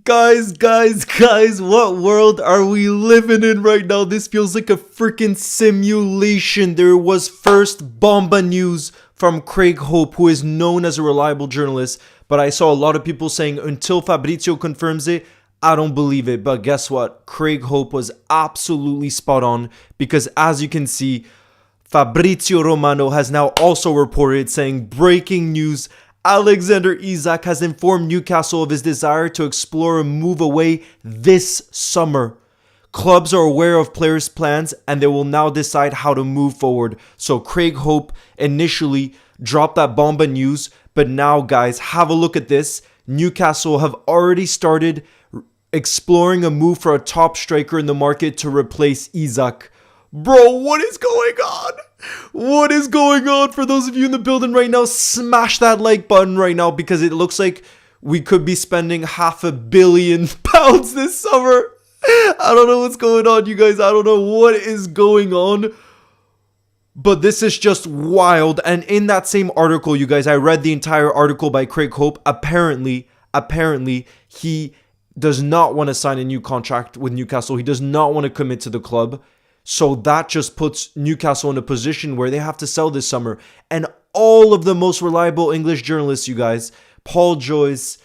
Guys, what world are we living in right now? This feels like a freaking simulation. There was first bomba news from Craig Hope, who is known as a reliable journalist, but I saw a lot of people saying until Fabrizio confirms it, I don't believe it. But guess what? Craig Hope was absolutely spot on, because as you can see, Fabrizio Romano has now also reported saying, breaking news, Alexander Isak has informed Newcastle of his desire to explore a move away this summer. Clubs are aware of players' plans and they will now decide how to move forward. So Craig Hope initially dropped that bomba news, but now guys, have a look at this. Newcastle have already started exploring a move for a top striker in the market to replace Isak. Bro, what is going on? What is going on? For those of you in the building right now, smash that like button right now, because it looks like we could be spending £500 million this summer. I don't know what's going on, you guys. I don't know what is going on. But this is just wild. And in that same article, you guys, I read the entire article by Craig Hope. Apparently, he does not want to sign a new contract with Newcastle. He does not want to commit to the club. So that just puts Newcastle in a position where they have to sell this summer. And all of the most reliable English journalists, you guys, Paul Joyce,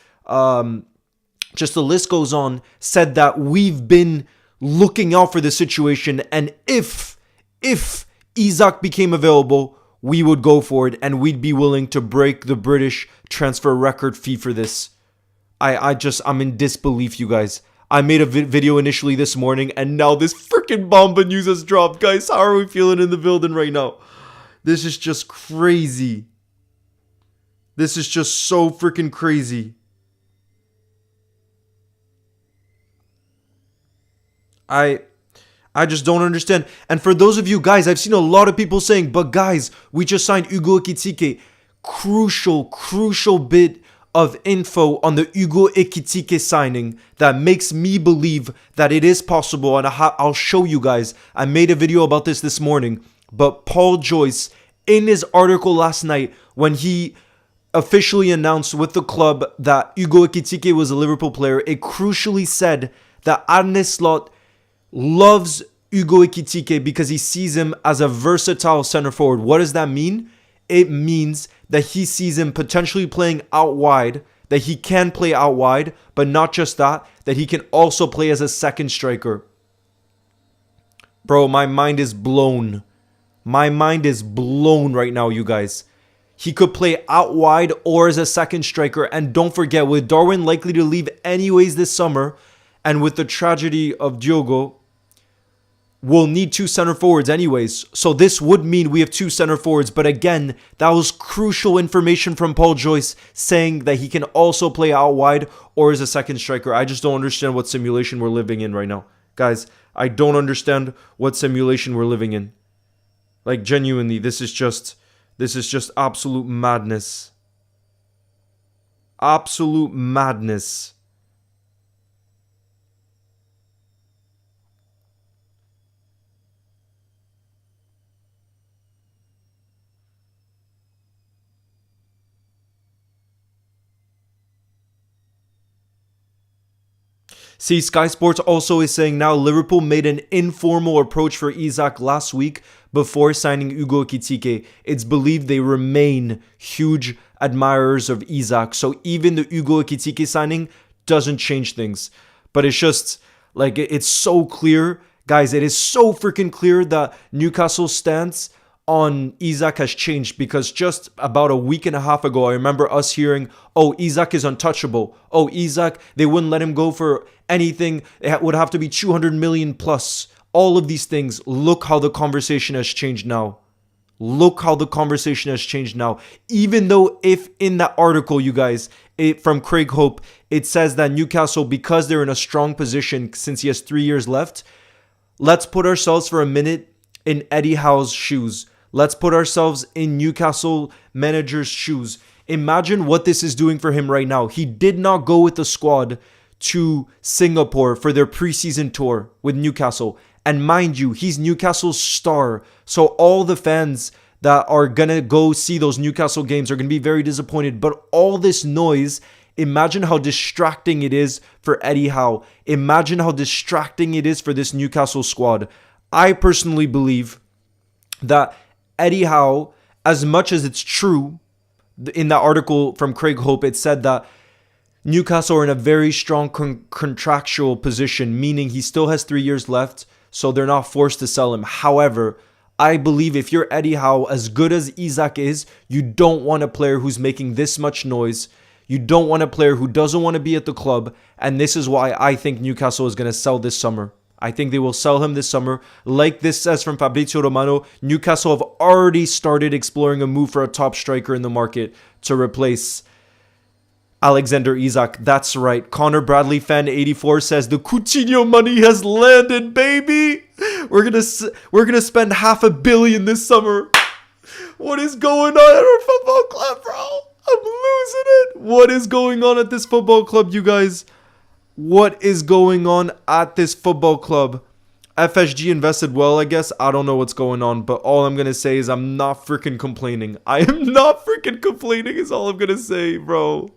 just the list goes on, said that we've been looking out for the situation. And if Isak became available, we would go for it. And we'd be willing to break the British transfer record fee for this. I'm in disbelief, you guys. I made a video initially this morning, and now this freaking bomba news has dropped. Guys, how are we feeling in the building right now? This is just crazy. This is just so freaking crazy. I just don't understand. And for those of you guys, I've seen a lot of people saying, but guys, we just signed Hugo Ekitike. Crucial bit of info on the Hugo Ekitike signing that makes me believe that it is possible, and I'll show you guys. I made a video about this morning, but Paul Joyce, in his article last night, when he officially announced with the club that Hugo Ekitike was a Liverpool player, it crucially said that Arne Slot loves Hugo Ekitike because he sees him as a versatile center forward. What does that mean? It means that he sees him potentially playing out wide, that he can play out wide, but not just that he can also play as a second striker. Bro, my mind is blown. My mind is blown right now, you guys. He could play out wide or as a second striker. And don't forget, with Darwin likely to leave anyways this summer, and with the tragedy of Diogo, we'll need two center forwards anyways. So this would mean we have two center forwards. But again, that was crucial information from Paul Joyce saying that he can also play out wide or as a second striker. I just don't understand what simulation we're living in right now. Guys, I don't understand what simulation we're living in. Like, genuinely, this is just absolute madness. Absolute madness. See, Sky Sports also is saying now Liverpool made an informal approach for Isak last week before signing Hugo Ekitike. It's believed they remain huge admirers of Isak. So even the Hugo Ekitike signing doesn't change things. But it's just, like, it's so clear. Guys, it is so freaking clear that Newcastle's stance on Isak has changed, because just about a week and a half ago, I remember us hearing, oh, Isak is untouchable. Oh, Isak, they wouldn't let him go for anything. It would have to be 200 million plus. All of these things. Look how the conversation has changed now. Look how the conversation has changed now. Even though if in that article, you guys, from Craig Hope, it says that Newcastle, because they're in a strong position since he has 3 years left, let's put ourselves for a minute in Eddie Howe's shoes. Let's put ourselves in Newcastle manager's shoes. Imagine what this is doing for him right now. He did not go with the squad to Singapore for their preseason tour with Newcastle. And mind you, he's Newcastle's star. So all the fans that are going to go see those Newcastle games are going to be very disappointed. But all this noise Imagine how distracting it is for Eddie Howe. Imagine how distracting it is for this Newcastle squad. I personally believe that Eddie Howe, as much as it's true, in that article from Craig Hope, it said that Newcastle are in a very strong contractual position, meaning he still has 3 years left, so they're not forced to sell him. However, I believe if you're Eddie Howe, as good as Isak is, you don't want a player who's making this much noise. You don't want a player who doesn't want to be at the club, and this is why I think Newcastle is going to sell this summer. I think they will sell him this summer. Like this says from Fabrizio Romano, Newcastle have already started exploring a move for a top striker in the market to replace Alexander Isak. That's right. Connor Bradley fan 84 says the Coutinho money has landed, baby. We're gonna spend $500 million this summer. What is going on at our football club, bro? I'm losing it. What is going on at this football club, you guys? What is going on at this football club? FSG invested well, I guess. I don't know what's going on, but all I'm gonna say is I'm not freaking complaining. I am not freaking complaining is all I'm gonna say, bro.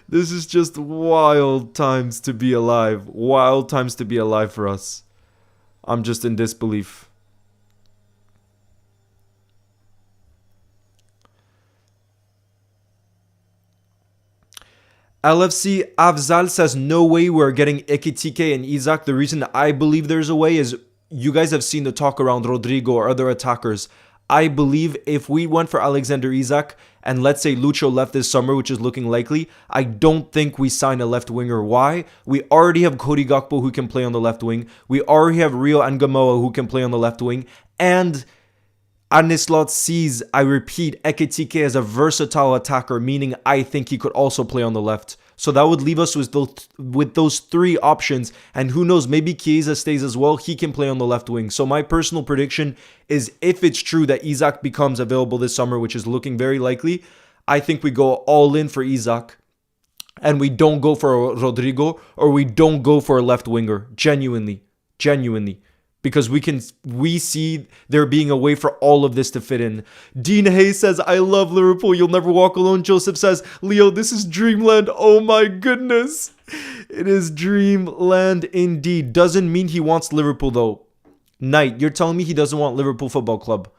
This is just wild times to be alive. Wild times to be alive for us. I'm just in disbelief. LFC Afzal says no way we're getting Ekitike and Isak. The reason I believe there's a way is you guys have seen the talk around Rodrigo or other attackers. I believe if we went for Alexander Isak and let's say Lucho left this summer, which is looking likely, I don't think we sign a left winger. Why? We already have Cody Gakpo who can play on the left wing. We already have Rio Angamoa who can play on the left wing. And Arnislot sees, I repeat, Ekitike as a versatile attacker, meaning I think he could also play on the left. So that would leave us with those three options. And who knows, maybe Chiesa stays as well. He can play on the left wing. So my personal prediction is if it's true that Isak becomes available this summer, which is looking very likely, I think we go all in for Isak. And we don't go for Rodrigo or we don't go for a left winger. Genuinely. Because we see there being a way for all of this to fit in. Dean Hayes says, I love Liverpool. You'll never walk alone. Joseph says, Leo, this is dreamland. Oh my goodness. It is dreamland indeed. Doesn't mean he wants Liverpool though. Knight, you're telling me he doesn't want Liverpool Football Club.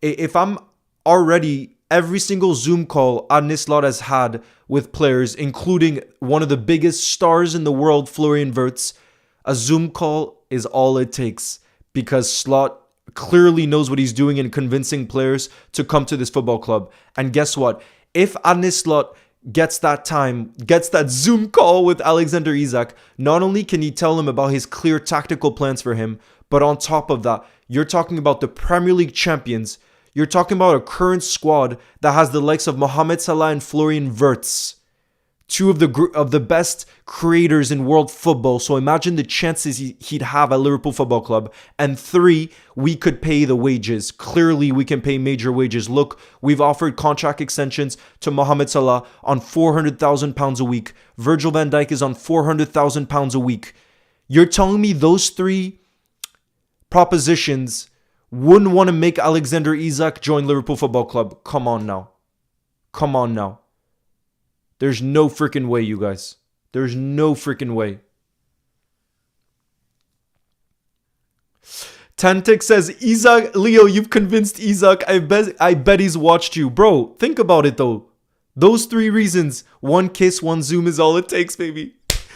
If I'm already every single Zoom call Arnislot has had with players, including one of the biggest stars in the world, Florian Wirtz, a Zoom call is all it takes because Slot clearly knows what he's doing in convincing players to come to this football club. And guess what? If Arnislot gets that Zoom call with Alexander Isak, not only can he tell him about his clear tactical plans for him, but on top of that, you're talking about the Premier League champions. You're talking about a current squad that has the likes of Mohamed Salah and Florian Wirtz. Two of the best creators in world football. So imagine the chances he'd have at Liverpool Football Club. And 3, we could pay the wages. Clearly, we can pay major wages. Look, we've offered contract extensions to Mohamed Salah on £400,000 a week. Virgil van Dijk is on £400,000 a week. You're telling me those 3 propositions wouldn't want to make Alexander Isak join Liverpool Football Club? Come on now. There's no freaking way, you guys. There's no freaking way. Tantic says, Isak, Leo, you've convinced Isak. I bet he's watched you. Bro, think about it though. Those 3 reasons, 1 kiss, 1 Zoom is all it takes, baby.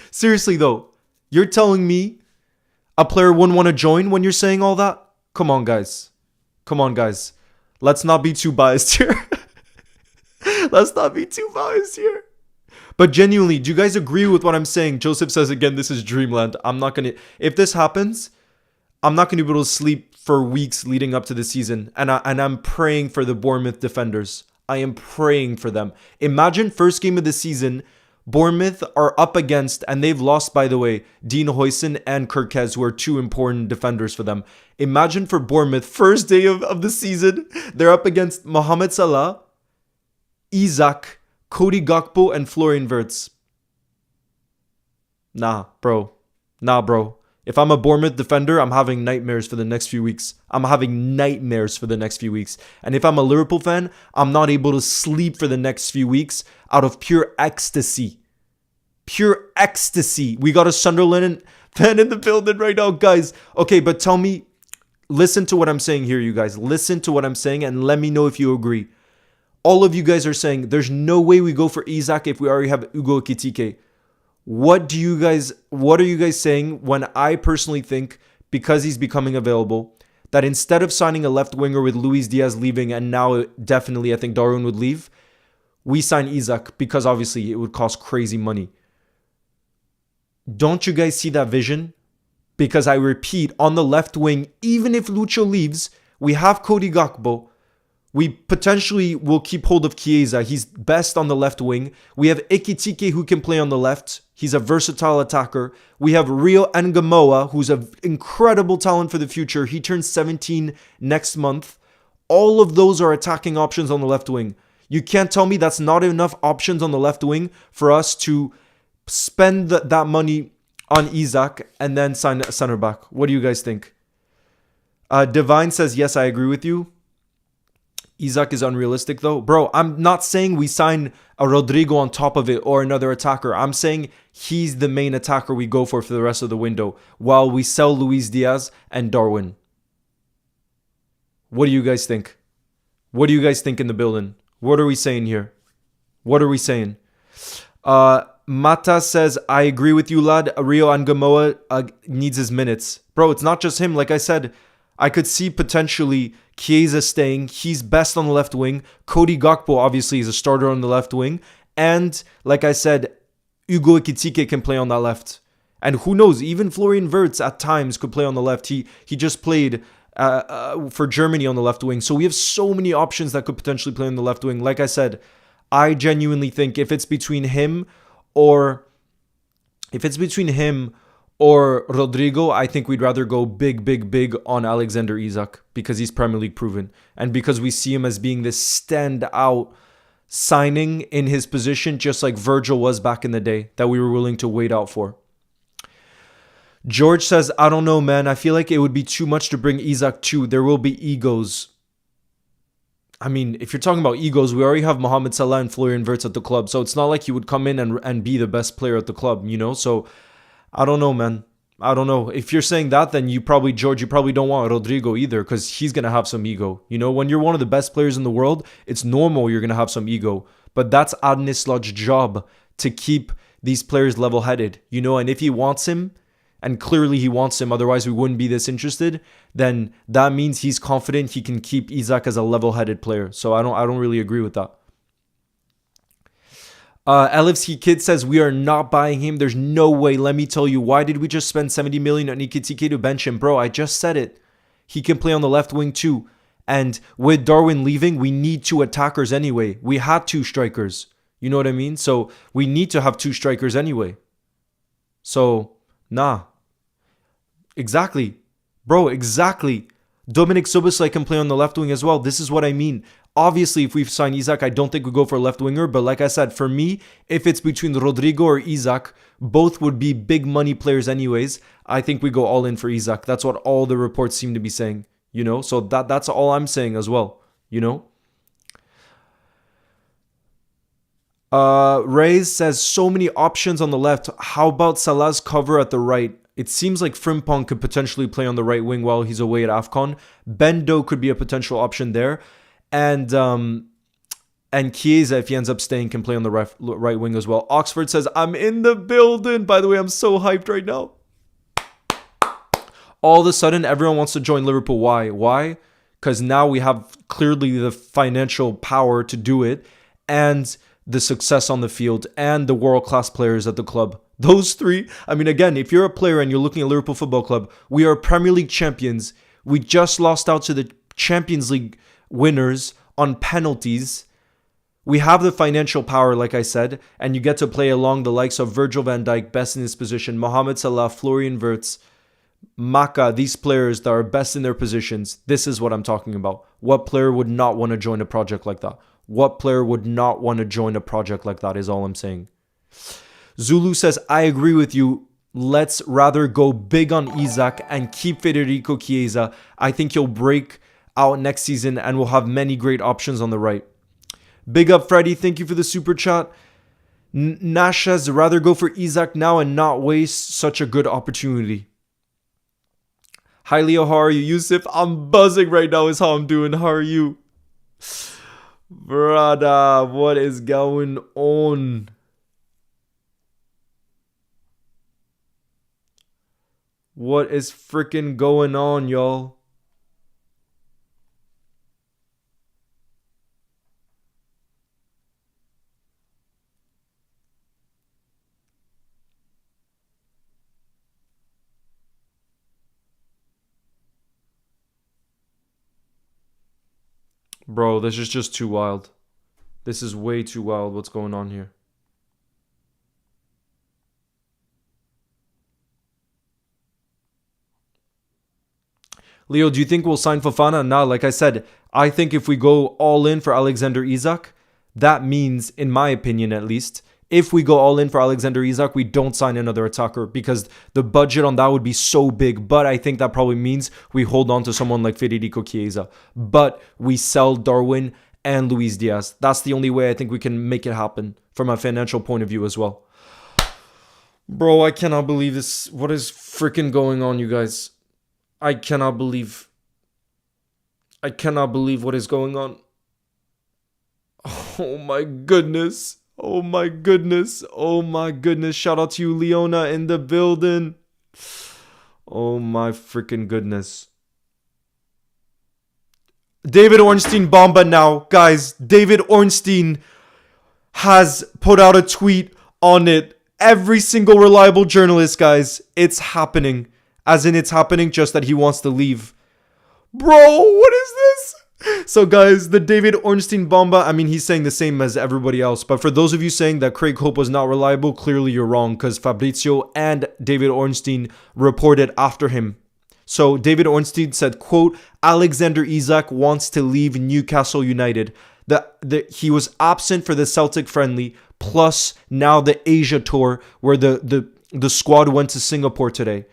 Seriously though, you're telling me a player wouldn't want to join when you're saying all that? Come on, guys. Let's not be too biased here. But genuinely, do you guys agree with what I'm saying? Joseph says again, this is dreamland. If this happens, I'm not gonna be able to sleep for weeks leading up to the season. And I'm praying for the Bournemouth defenders. I am praying for them. Imagine first game of the season, Bournemouth are up against, and they've lost, by the way, Dean Huijsen and Kirkez, who are 2 important defenders for them. Imagine for Bournemouth, first day of the season, they're up against Mohamed Salah, Isak, Cody Gakpo, and Florian Wirtz. Nah, bro. If I'm a Bournemouth defender, I'm having nightmares for the next few weeks. I'm having nightmares for the next few weeks. And if I'm a Liverpool fan, I'm not able to sleep for the next few weeks out of pure ecstasy. Pure ecstasy. We got a Sunderland fan in the building right now, guys. Okay, but tell me, listen to what I'm saying here, you guys. Listen to what I'm saying and let me know if you agree. All of you guys are saying there's no way we go for Isak if we already have Ugo Ekitike. What are you guys saying when I personally think, because he's becoming available, that instead of signing a left winger with Luis Diaz leaving and now definitely I think Darwin would leave, we sign Isak because obviously it would cost crazy money. Don't you guys see that vision? Because I repeat, on the left wing, even if Lucho leaves, we have Cody Gakpo. We potentially will keep hold of Chiesa. He's best on the left wing. We have Ekitike who can play on the left. He's a versatile attacker. We have Rio Ngamoa, who's an incredible talent for the future. He turns 17 next month. All of those are attacking options on the left wing. You can't tell me that's not enough options on the left wing for us to spend that money on Isak and then sign a center back. What do you guys think? Divine says, yes, I agree with you. Isak is unrealistic though. Bro, I'm not saying we sign a Rodrigo on top of it or another attacker. I'm saying he's the main attacker we go for the rest of the window while we sell Luis Diaz and Darwin. What do you guys think? What do you guys think in the building? What are we saying here? What are we saying? Mata says, I agree with you, lad. Rio Ngamoa needs his minutes. Bro, it's not just him. Like I said, I could see potentially Chiesa staying. He's best on the left wing. Cody Gakpo obviously is a starter on the left wing. And like I said, Ugo Ekitike can play on that left. And who knows, even Florian Wirtz at times could play on the left. He just played for Germany on the left wing. So we have so many options that could potentially play on the left wing. Like I said, I genuinely think if it's between him or Rodrigo, I think we'd rather go big on Alexander Isak because he's Premier League proven and because we see him as being this standout signing in his position, just like Virgil was back in the day, that we were willing to wait out for. George says, I don't know, man. I feel like it would be too much to bring Isak too. There will be egos. I mean, if you're talking about egos, we already have Mohamed Salah and Florian Wirtz at the club. So it's not like he would come in and be the best player at the club, you know? So I don't know, man. I don't know. If you're saying that, then George, you probably don't want Rodrigo either because he's going to have some ego. You know, when you're one of the best players in the world, it's normal you're going to have some ego. But that's Adne Slot's job to keep these players level-headed, you know? And if he wants him, and clearly he wants him, otherwise we wouldn't be this interested, then that means he's confident he can keep Isak as a level-headed player. So I don't really agree with that. LFC Kid says, we are not buying him. There's no way. Let me tell you, why did we just spend 70 million on Ekitike to bench him? Bro, I just said it. He can play on the left wing too. And with Darwin leaving, we need two attackers anyway. We had two strikers. You know what I mean? So we need to have two strikers anyway. So, nah. Exactly. Bro, exactly. Dominic Szoboszlai can play on the left wing as well. This is what I mean. Obviously, if we've signed Isak, I don't think we go for a left winger. But like I said, for me, if it's between Rodrigo or Isak, both would be big money players anyways. I think we go all in for Isak. That's what all the reports seem to be saying, you know? So that's all I'm saying as well, you know? Reyes says, so many options on the left. How about Salah's cover at the right? It seems like Frimpong could potentially play on the right wing while he's away at AFCON. Bendo could be a potential option there. And Chiesa, if he ends up staying, can play on the right wing as well. Oxford says, I'm in the building. By the way, I'm so hyped right now. All of a sudden, everyone wants to join Liverpool. Why? Why? Because now we have clearly the financial power to do it and the success on the field and the world-class players at the club. Those three, I mean, again, if you're a player and you're looking at Liverpool Football Club, we are Premier League champions. We just lost out to the Champions League winners on penalties. We have the financial power, like I said, and you get to play along the likes of Virgil van Dijk, best in his position, Mohamed Salah, Florian Wirtz, Maka, these players that are best in their positions. This is what I'm talking about. What player would not want to join a project like that? What player would not want to join a project like that is all I'm saying. Zulu says, I agree with you. Let's rather go big on Isak and keep Federico Chiesa. I think he'll break out next season and we'll have many great options on the right. Big up, Freddy. Thank you for the super chat. Nash says, rather go for Isak now and not waste such a good opportunity. Hi, Leo. How are you? Yusuf, I'm buzzing right now is how I'm doing. How are you? Brother, what is going on? What is freaking going on, y'all? Bro, this is just too wild. This is way too wild what's going on here. Leo, do you think we'll sign Fofana? Nah, like I said, I think if we go all in for Alexander Isak, that means, in my opinion at least, if we go all in for Alexander Isak, we don't sign another attacker because the budget on that would be so big. But I think that probably means we hold on to someone like Federico Chiesa. But we sell Darwin and Luis Diaz. That's the only way I think we can make it happen from a financial point of view as well. Bro, I cannot believe this. What is freaking going on, you guys? I cannot believe what is going on. Oh my goodness. Oh my goodness. Oh my goodness. Shout out to you, Leona, in the building. Oh my freaking goodness. David Ornstein Bomba now. Guys, David Ornstein has put out a tweet on it. Every single reliable journalist, guys. It's happening. As in, it's happening, just that he wants to leave. Bro, what is this? So, guys, the David Ornstein Bomba, I mean, he's saying the same as everybody else. But for those of you saying that Craig Hope was not reliable, clearly you're wrong because Fabrizio and David Ornstein reported after him. So, David Ornstein said, quote, Alexander Isak wants to leave Newcastle United. He was absent for the Celtic friendly, plus now the Asia tour where the squad went to Singapore today.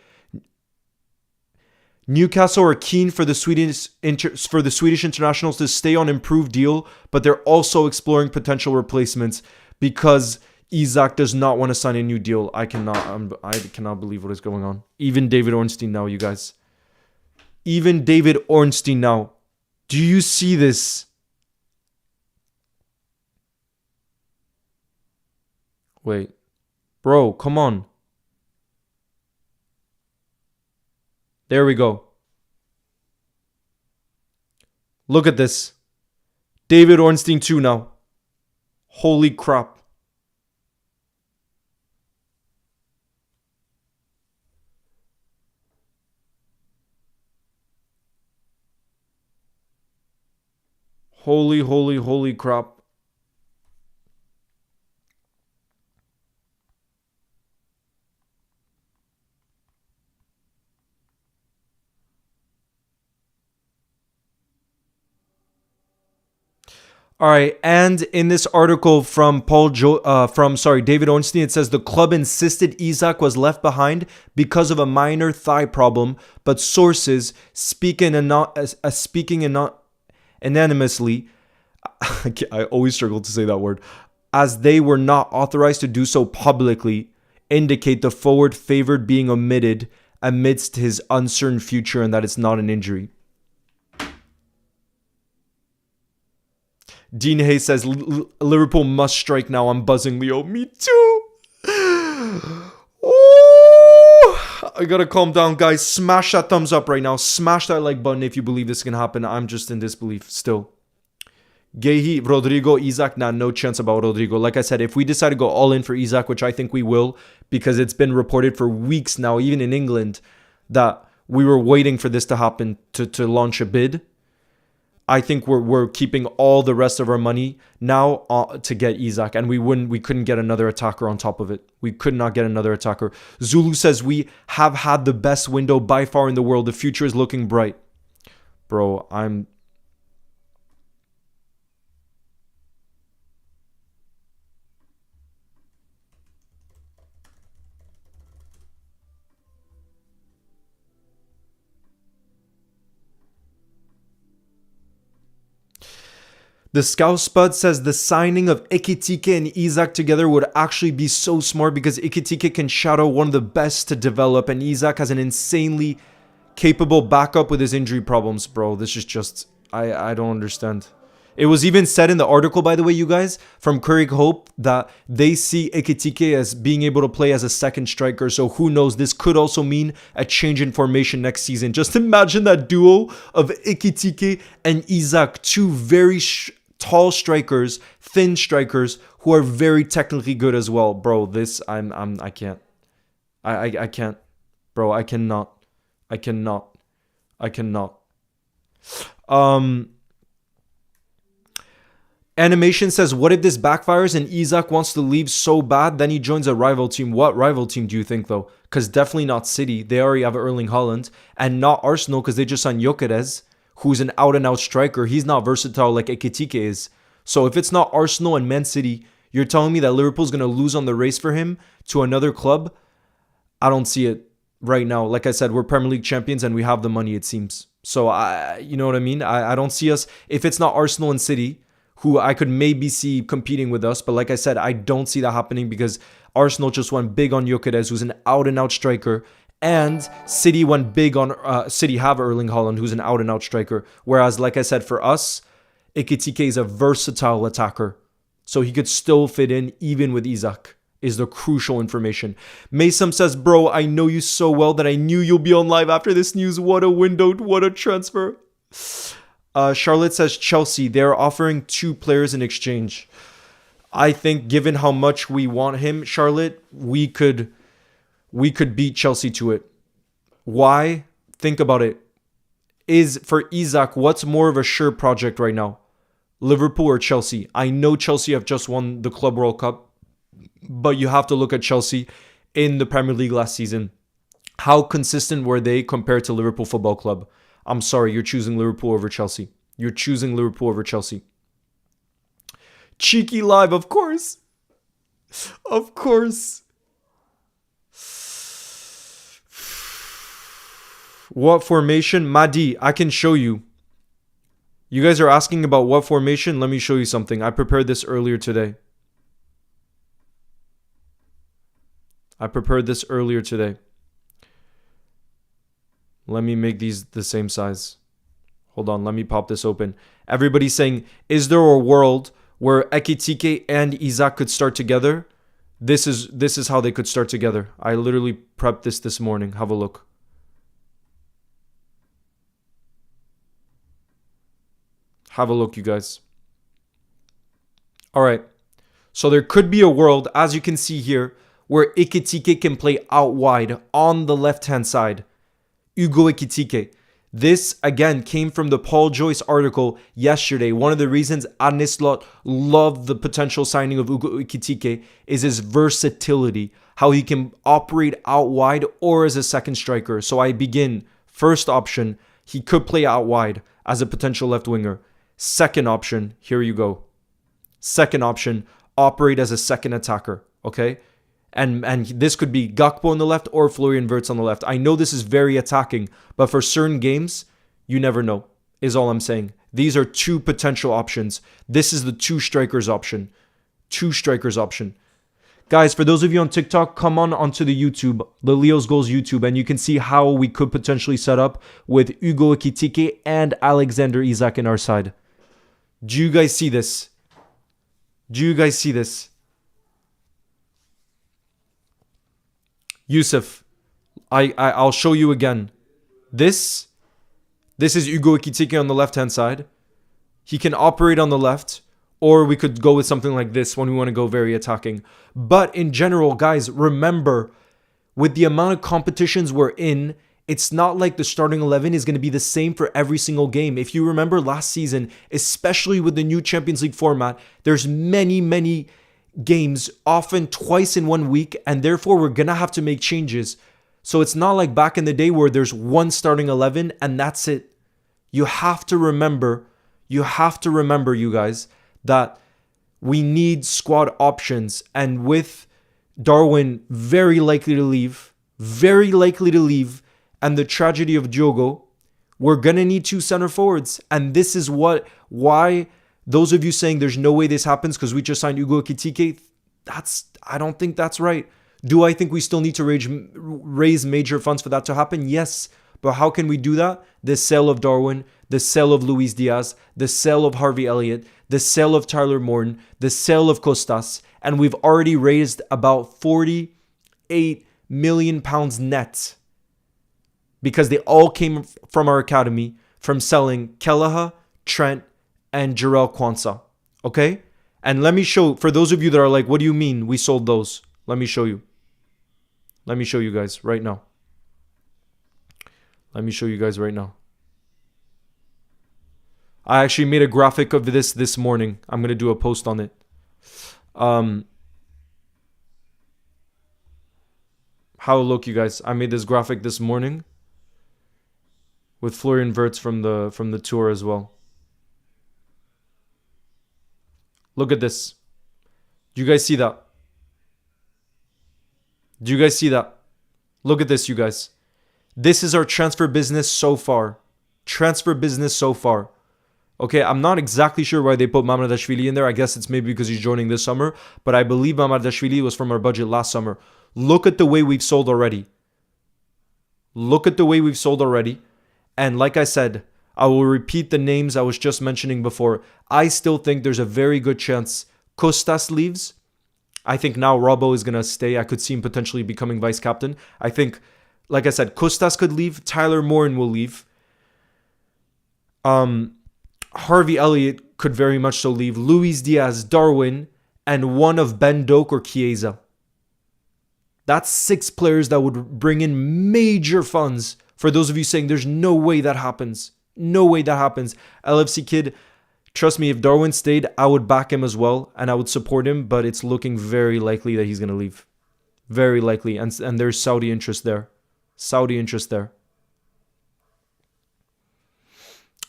Newcastle are keen for the Swedish internationals to stay on improved deal, but they're also exploring potential replacements because Isak does not want to sign a new deal. I cannot believe what is going on. Even David Ornstein now, you guys. Even David Ornstein now. Do you see this? Wait. Bro, come on. There we go. Look at this. David Ornstein 2 now. Holy crap. Holy crap. All right, and in this article from David Ornstein, it says the club insisted Isak was left behind because of a minor thigh problem, but sources speaking anonymously, I always struggle to say that word, as they were not authorized to do so publicly, indicate the forward favored being omitted amidst his uncertain future and that it's not an injury. Dean Hayes says, Liverpool must strike now. I'm buzzing, Leo. Me too. Oh, I gotta calm down, guys. Smash that thumbs up right now. Smash that like button if you believe this can happen. I'm just in disbelief still. Gehi, Rodrigo, Isak. Nah, no chance about Rodrigo. Like I said, if we decide to go all in for Isak, which I think we will, because it's been reported for weeks now, even in England, that we were waiting for this to happen to launch a bid. I think we're keeping all the rest of our money now to get Isak, and we couldn't get another attacker on top of it. We could not get another attacker. Zulu says we have had the best window by far in the world. The future is looking bright. Bro, The Scout Spud says the signing of Ekitike and Isak together would actually be so smart because Ekitike can shadow one of the best to develop, and Isak has an insanely capable backup with his injury problems, bro. This is just... I don't understand. It was even said in the article, by the way, you guys, from Craig Hope, that they see Ekitike as being able to play as a second striker. So who knows? This could also mean a change in formation next season. Just imagine that duo of Ekitike and Isak, two very tall strikers, thin strikers, who are very technically good as well, bro. This I can't. I can't, bro. I cannot. Animation says, what if this backfires and Isak wants to leave so bad, then he joins a rival team? What rival team do you think, though? Because definitely not City. They already have Erling Haaland. And not Arsenal, because they just signed Gyökeres, who's an out-and-out striker. He's not versatile like Ekitike is. So if it's not Arsenal and Man City, you're telling me that Liverpool's going to lose on the race for him to another club? I don't see it right now. Like I said, we're Premier League champions and we have the money, it seems. So, you know what I mean? I don't see us... If it's not Arsenal and City, who I could maybe see competing with us. But like I said, I don't see that happening because Arsenal just went big on Gyökeres, who's an out-and-out striker. And City went big on... City have Erling Haaland, who's an out-and-out striker. Whereas, like I said, for us, Ekitike is a versatile attacker. So he could still fit in even with Isak, is the crucial information. Mason says, bro, I know you so well that I knew you'll be on live after this news. What a window, what a transfer. Charlotte says Chelsea, they're offering 2 players in exchange. I think given how much we want him, Charlotte, we could beat Chelsea to it. Why? Think about it. Is for Isak, what's more of a sure project right now? Liverpool or Chelsea? I know Chelsea have just won the Club World Cup, but you have to look at Chelsea in the Premier League last season. How consistent were they compared to Liverpool Football Club? I'm sorry, you're choosing Liverpool over Chelsea. You're choosing Liverpool over Chelsea. Cheeky live, of course. Of course. What formation? Madi, I can show you. You guys are asking about what formation? Let me show you something. I prepared this earlier today. Let me make these the same size. Hold on, let me pop this open. Everybody's saying, is there a world where Ekitike and Isak could start together? This is how they could start together. I literally prepped this morning. Have a look. Have a look, you guys. All right. So there could be a world, as you can see here, where Ekitike can play out wide on the left-hand side. Hugo Ekitike. This, again, came from the Paul Joyce article yesterday. One of the reasons Arne Slot loved the potential signing of Hugo Ekitike is his versatility, how he can operate out wide or as a second striker. So I begin. First option, he could play out wide as a potential left winger. Second option, here you go. Second option, operate as a second attacker, okay? And this could be Gakpo on the left or Florian Wirtz on the left. I know this is very attacking, but for certain games, you never know, is all I'm saying. These are 2 potential options. This is the 2 strikers option. 2 strikers option. Guys, for those of you on TikTok, come on onto the YouTube, the Leo's Goals YouTube, and you can see how we could potentially set up with Hugo Ekitike and Alexander Isak in our side. Do you guys see this? Yusuf, I'll show you again. This is Hugo Ekitike on the left-hand side. He can operate on the left, or we could go with something like this when we want to go very attacking. But in general, guys, remember, with the amount of competitions we're in, it's not like the starting 11 is going to be the same for every single game. If you remember last season, especially with the new Champions League format, there's many games, often twice in 1 week, and therefore we're going to have to make changes. So it's not like back in the day where there's one starting 11 and that's it. You have to remember, you guys, that we need squad options. And with Darwin very likely to leave, and the tragedy of Diogo, we're going to need 2 center forwards. And this is why Those of you saying there's no way this happens because we just signed Ugo Ekitike, I don't think that's right. Do I think we still need to raise major funds for that to happen? Yes. But how can we do that? The sale of Darwin, the sale of Luis Diaz, the sale of Harvey Elliott, the sale of Tyler Morton, the sale of Costas, and we've already raised about £48 million net because they all came from our academy from selling Kelleher, Trent, and Jarrell Quansah. Okay? And let me show, for those of you that are like, what do you mean we sold those? Let me show you. Let me show you guys right now. Let me show you guys right now. I actually made a graphic of this morning. I'm going to do a post on it. How look, you guys? I made this graphic this morning with Florian Wirtz from the tour as well. Look at this. Do you guys see that? Do you guys see that? Look at this, you guys. This is our transfer business so far. Transfer business so far. Okay, I'm not exactly sure why they put Mamardashvili in there. I guess it's maybe because he's joining this summer. But I believe Mamardashvili was from our budget last summer. Look at the way we've sold already. Look at the way we've sold already. And like I said, I will repeat the names I was just mentioning before. I still think there's a very good chance Costas leaves. I think now Robbo is going to stay. I could see him potentially becoming vice captain. I think, like I said, Costas could leave. Tyler Morton will leave. Harvey Elliott could very much so leave. Luis Diaz, Darwin, and one of Ben Doak or Chiesa. That's 6 players that would bring in major funds. For those of you saying there's no way that happens. No way that happens. LFC Kid, trust me, if Darwin stayed, I would back him as well. And I would support him. But it's looking very likely that he's going to leave. Very likely. And there's Saudi interest there. Saudi interest there.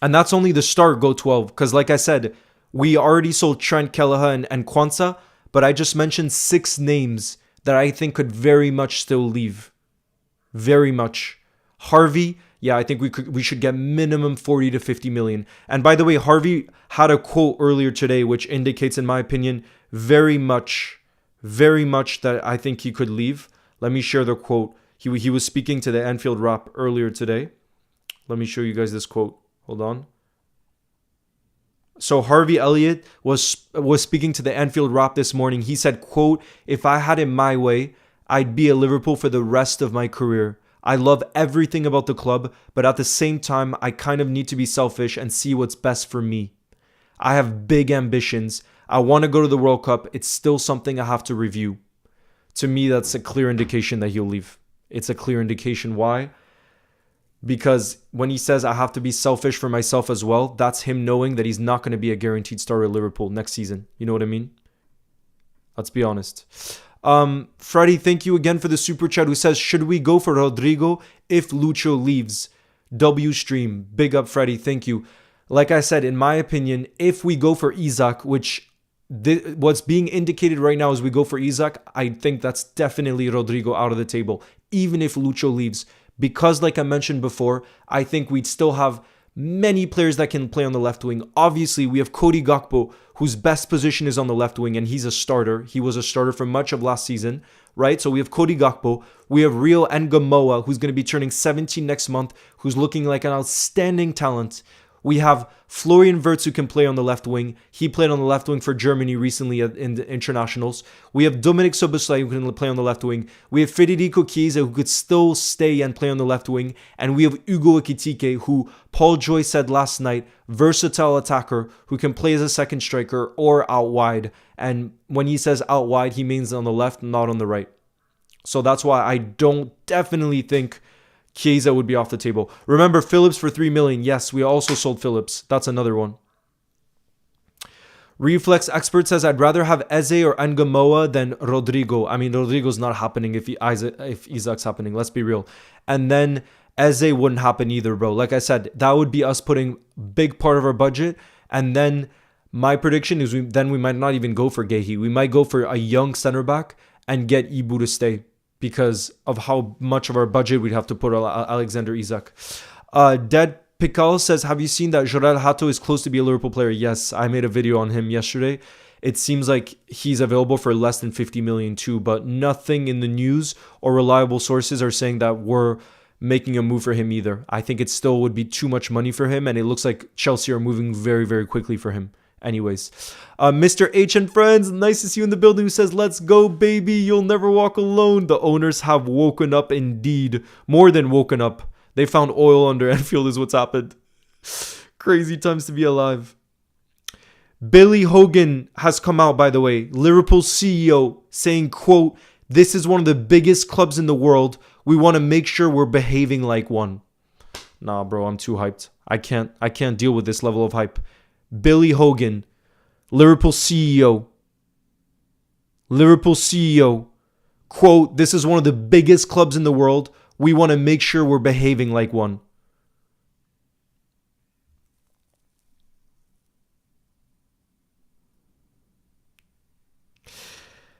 And that's only the start, Go 12. Because like I said, we already sold Trent, Kelleher, and Quansah. But I just mentioned 6 names that I think could very much still leave. Very much. Harvey, yeah, I think we should get minimum 40 to 50 million. And by the way, Harvey had a quote earlier today, which indicates, in my opinion, very much that I think he could leave. Let me share the quote. He was speaking to the Anfield Wrap earlier today. Let me show you guys this quote. Hold on. So Harvey Elliott was speaking to the Anfield Wrap this morning. He said, quote, "If I had it my way, I'd be at Liverpool for the rest of my career. I love everything about the club, but at the same time, I kind of need to be selfish and see what's best for me. I have big ambitions. I want to go to the World Cup. It's still something I have to review." To me, that's a clear indication that he'll leave. It's a clear indication. Why? Because when he says I have to be selfish for myself as well, that's him knowing that he's not going to be a guaranteed starter at Liverpool next season. You know what I mean? Let's be honest. Freddie, thank you again for the super chat, who says, should we go for Rodrigo if Lucho leaves? W stream. Big up, Freddie. Thank you. Like I said, in my opinion, if we go for Isak, which what's being indicated right now is we go for Isak, I think that's definitely Rodrigo out of the table, even if Lucho leaves. Because, like I mentioned before, I think we'd still have many players that can play on the left wing. Obviously, we have Cody Gakpo, whose best position is on the left wing, and he's a starter. He was a starter for much of last season, right? So we have Cody Gakpo. We have Rio Ngamoa, who's going to be turning 17 next month, who's looking like an outstanding talent. We have Florian Wirtz, who can play on the left wing. He played on the left wing for Germany recently in the internationals. We have Dominik Szoboszlai, who can play on the left wing. We have Federico Chiesa, who could still stay and play on the left wing. And we have Ugo Ekitike, who Paul Joy said last night, versatile attacker who can play as a second striker or out wide. And when he says out wide, he means on the left, not on the right. So that's why I don't definitely think Chiesa would be off the table. Remember, Phillips for 3 million. Yes, we also sold Phillips. That's another one. Reflex Expert says, I'd rather have Eze or Ngamoa than Rodrigo. I mean, Rodrigo's not happening if Isak's happening. Let's be real. And then Eze wouldn't happen either, bro. Like I said, that would be us putting big part of our budget. And then my prediction is we might not even go for Gehi. We might go for a young center back and get Ibu to stay, because of how much of our budget we'd have to put on Alexander Isak. Dead Pikal says, have you seen that Jorel Hato is close to be a Liverpool player? Yes, I made a video on him yesterday. It seems like he's available for less than 50 million too, but nothing in the news or reliable sources are saying that we're making a move for him either. I think it still would be too much money for him, and it looks like Chelsea are moving very, very quickly for him. Anyways, Mr. H and friends, nice to see you in the building, who says, let's go, baby. You'll never walk alone. The owners have woken up indeed. More than woken up. They found oil under Anfield is what's happened. Crazy times to be alive. Billy Hogan has come out, by the way, Liverpool's CEO, saying, quote, this is one of the biggest clubs in the world. We want to make sure we're behaving like one. Nah, bro, I'm too hyped. I can't deal with this level of hype. Billy Hogan, Liverpool CEO, quote, this is one of the biggest clubs in the world. We want to make sure we're behaving like one.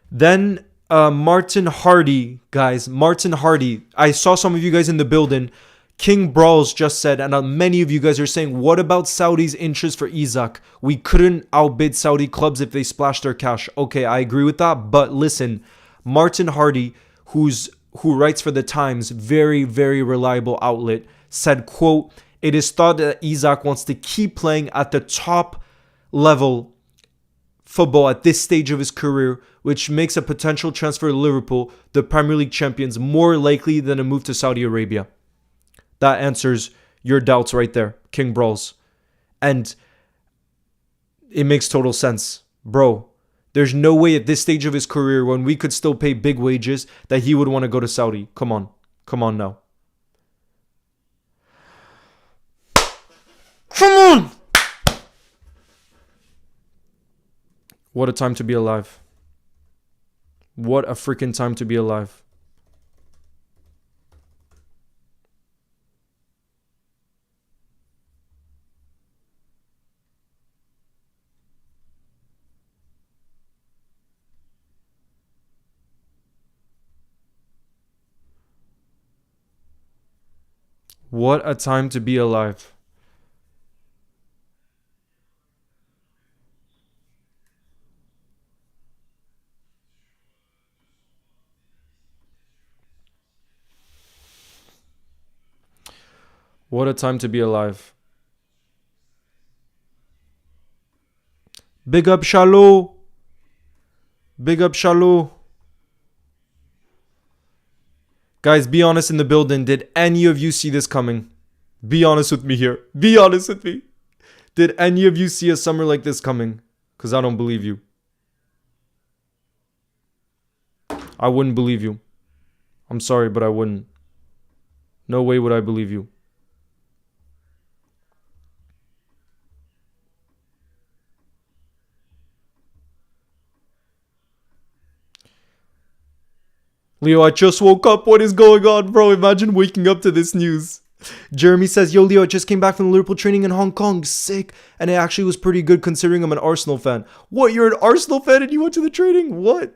Then Martin Hardy, guys. Martin Hardy. I saw some of you guys in the building. King Brawls just said, and many of you guys are saying, what about Saudi's interest for Isak? We couldn't outbid Saudi clubs if they splashed their cash. Okay, I agree with that. But listen, Martin Hardy, who writes for The Times, very, very reliable outlet, said, quote, it is thought that Isak wants to keep playing at the top level football at this stage of his career, which makes a potential transfer to Liverpool, the Premier League champions, more likely than a move to Saudi Arabia. That answers your doubts right there, King Brawls. And it makes total sense. Bro, there's no way at this stage of his career, when we could still pay big wages, that he would want to go to Saudi. Come on. Come on now. Come on! What a time to be alive. What a freaking time to be alive. What a time to be alive. What a time to be alive. Big up Shalom. Big up Shalom. Guys, be honest in the building. Did any of you see this coming? Be honest with me here. Be honest with me. Did any of you see a summer like this coming? Because I don't believe you. I wouldn't believe you. I'm sorry, but I wouldn't. No way would I believe you. Leo, I just woke up. What is going on, bro? Imagine waking up to this news. Jeremy says, yo, Leo, I just came back from the Liverpool training in Hong Kong. Sick. And it actually was pretty good considering I'm an Arsenal fan. What? You're an Arsenal fan and you went to the training? What?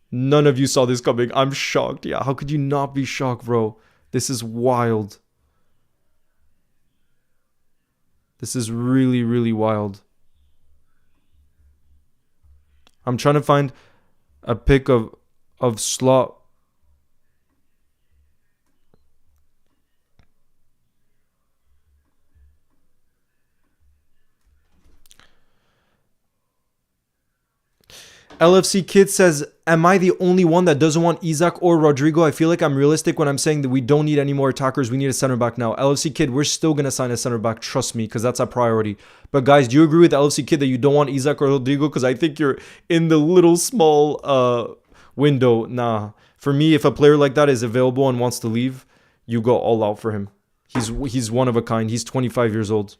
None of you saw this coming. I'm shocked. Yeah, how could you not be shocked, bro? This is wild. This is really, really wild. I'm trying to find a pic of Slot. LFC Kid says, am I the only one that doesn't want Isak or Rodrigo? I feel like I'm realistic when I'm saying that we don't need any more attackers. We need a center back now. LFC Kid, we're still going to sign a center back. Trust me, because that's our priority. But guys, do you agree with LFC Kid that you don't want Isak or Rodrigo? Because I think you're in the little small window. Nah. For me, if a player like that is available and wants to leave, you go all out for him. He's one of a kind. He's 25 years old.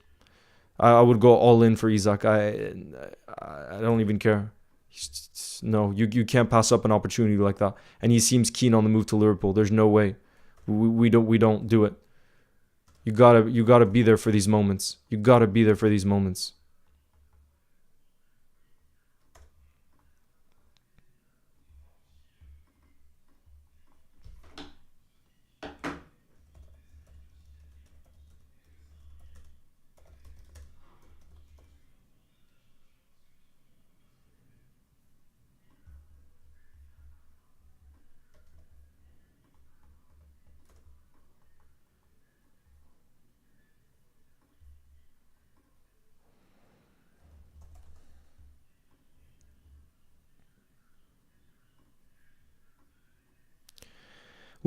I would go all in for Isak. I don't even care. No, you can't pass up an opportunity like that. And he seems keen on the move to Liverpool. There's no way. We don't do it. You gotta be there for these moments. You gotta be there for these moments.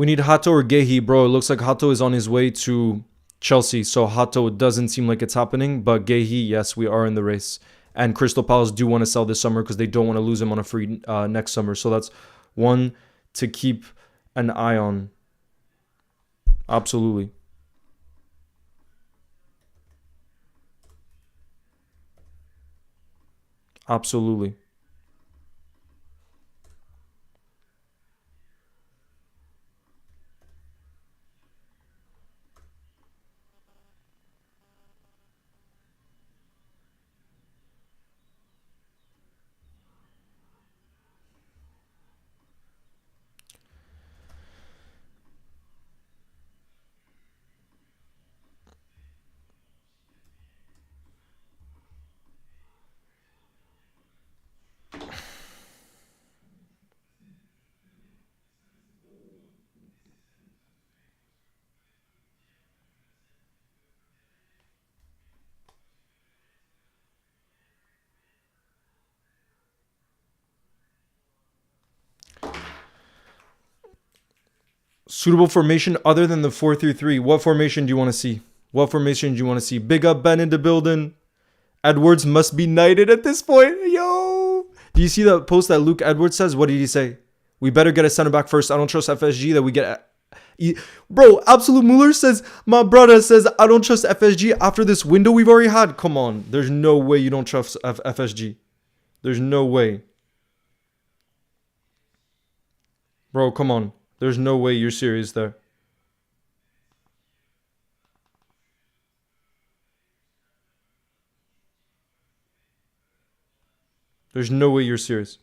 We need Hato or Gehi, bro. It looks like Hato is on his way to Chelsea. So Hato doesn't seem like it's happening. But Gehi, yes, we are in the race. And Crystal Palace do want to sell this summer because they don't want to lose him on a free next summer. So that's one to keep an eye on. Absolutely. Absolutely. Suitable formation other than the 4-3-3. What formation do you want to see? What formation do you want to see? Big up Ben in the building. Edwards must be knighted at this point. Yo. Do you see the post that Luke Edwards says? What did he say? We better get a center back first. I don't trust FSG that we get. Bro, Absolute Muller says, my brother says, I don't trust FSG after this window we've already had. Come on. There's no way you don't trust FSG. There's no way. Bro, come on. There's no way you're serious there. There's no way you're serious.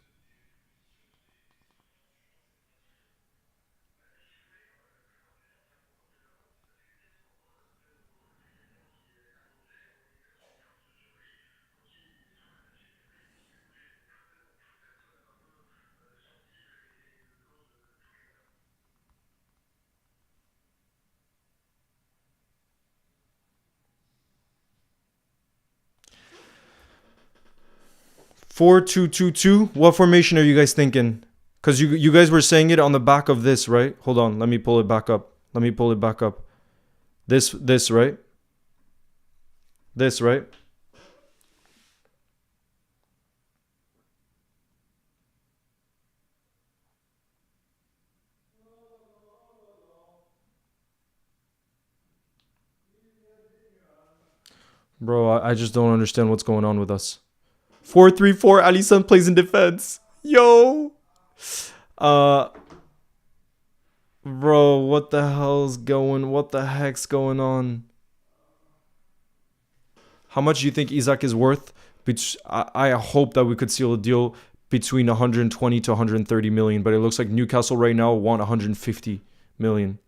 Four two two two. What formation are you guys thinking? Because you guys were saying it on the back of this, right? Hold on. Let me pull it back up. Let me pull it back up. This, right? This, right? Bro, I just don't understand what's going on with us. 4-3-4. Alisson plays in defense. Yo. Bro, what the hell's going? What the heck's going on? How much do you think Isak is worth? I hope that we could seal a deal between 120 to 130 million, but it looks like Newcastle right now want 150 million.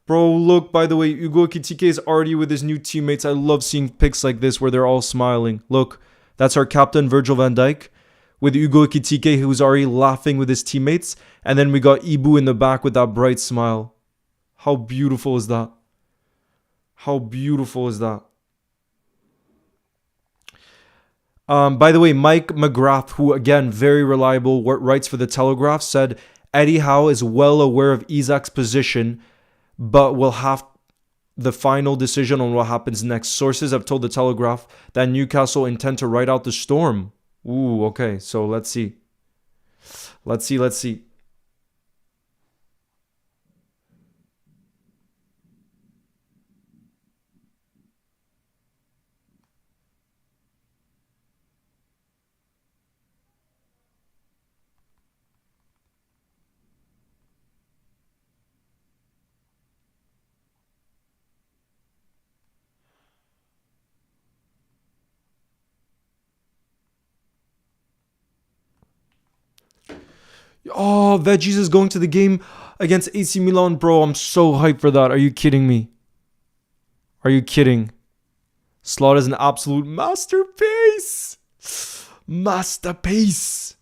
Bro, look, by the way, Hugo Ekitike is already with his new teammates. I love seeing pics like this where they're all smiling. Look, that's our captain, Virgil van Dijk, with Hugo Ekitike, who's already laughing with his teammates. And then we got Ibu in the back with that bright smile. How beautiful is that? How beautiful is that? By the way, Mike McGrath, who again, very reliable, writes for The Telegraph, said Eddie Howe is well aware of Isak's position, but will have the final decision on what happens next. Sources have told The Telegraph that Newcastle intend to ride out the storm. Ooh, okay, so let's see. Let's see. Oh, Veggies is going to the game against AC Milan. Bro, I'm so hyped for that. Are you kidding me? Are you kidding? Slot is an absolute masterpiece. Masterpiece.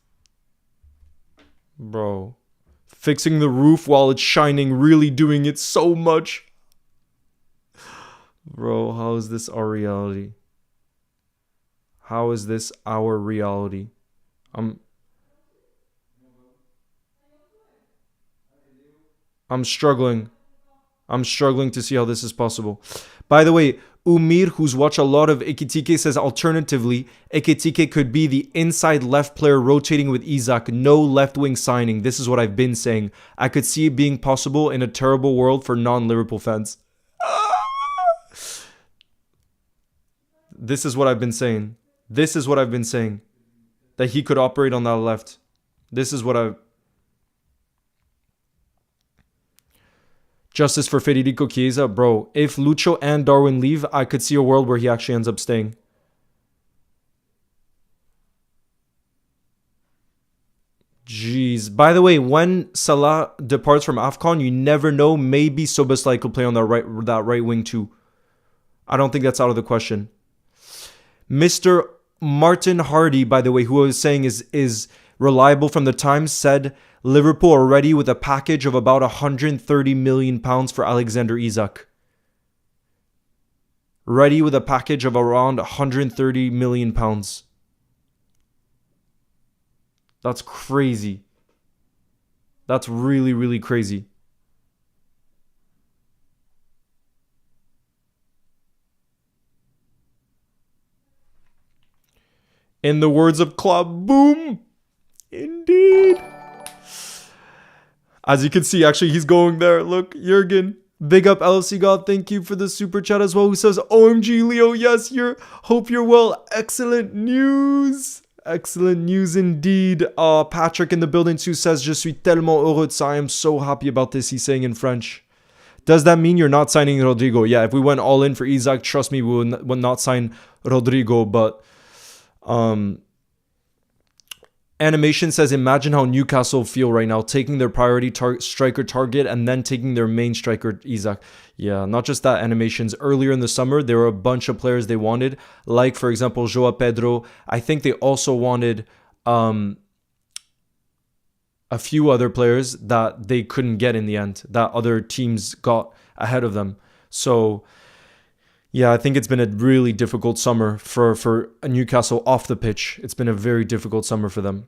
Bro. Fixing the roof while it's shining, really doing it so much. Bro, how is this our reality? How is this our reality? I'm struggling. I'm struggling to see how this is possible. By the way, Umir, who's watched a lot of Ekitike, says alternatively, Ekitike could be the inside left player rotating with Isak. No left wing signing. This is what I've been saying. I could see it being possible in a terrible world for non-Liverpool fans. This is what I've been saying. This is what I've been saying. That he could operate on that left. This is what I've... Justice for Federico Chiesa. Bro, if Lucho and Darwin leave, I could see a world where he actually ends up staying. Jeez. By the way, when Salah departs from AFCON, you never know. Maybe Soboslai could play on that right wing too. I don't think that's out of the question. Mr. Martin Hardy, by the way, who I was saying is reliable from the Times, said Liverpool are ready with a package of about £130 million for Alexander Isak. Ready with a package of around £130 million. That's crazy. That's really, really crazy. In the words of Club Boom, indeed. As you can see, actually, he's going there. Look, Jurgen. Big up LFC God. Thank you for the super chat as well. Who says, OMG, Leo. Yes, hope you're well. Excellent news. Excellent news indeed. Patrick in the building too says, Je suis tellement heureux de ça. I am so happy about this. He's saying in French. Does that mean you're not signing Rodrigo? Yeah, if we went all in for Isak, trust me, we would not sign Rodrigo. But Animation says, imagine how Newcastle feel right now, taking their priority striker target and then taking their main striker, Isak. Yeah, not just that, Animations. Earlier in the summer, there were a bunch of players they wanted, like, for example, Joao Pedro. I think they also wanted a few other players that they couldn't get in the end, that other teams got ahead of them. So, yeah, I think it's been a really difficult summer for Newcastle off the pitch. It's been a very difficult summer for them.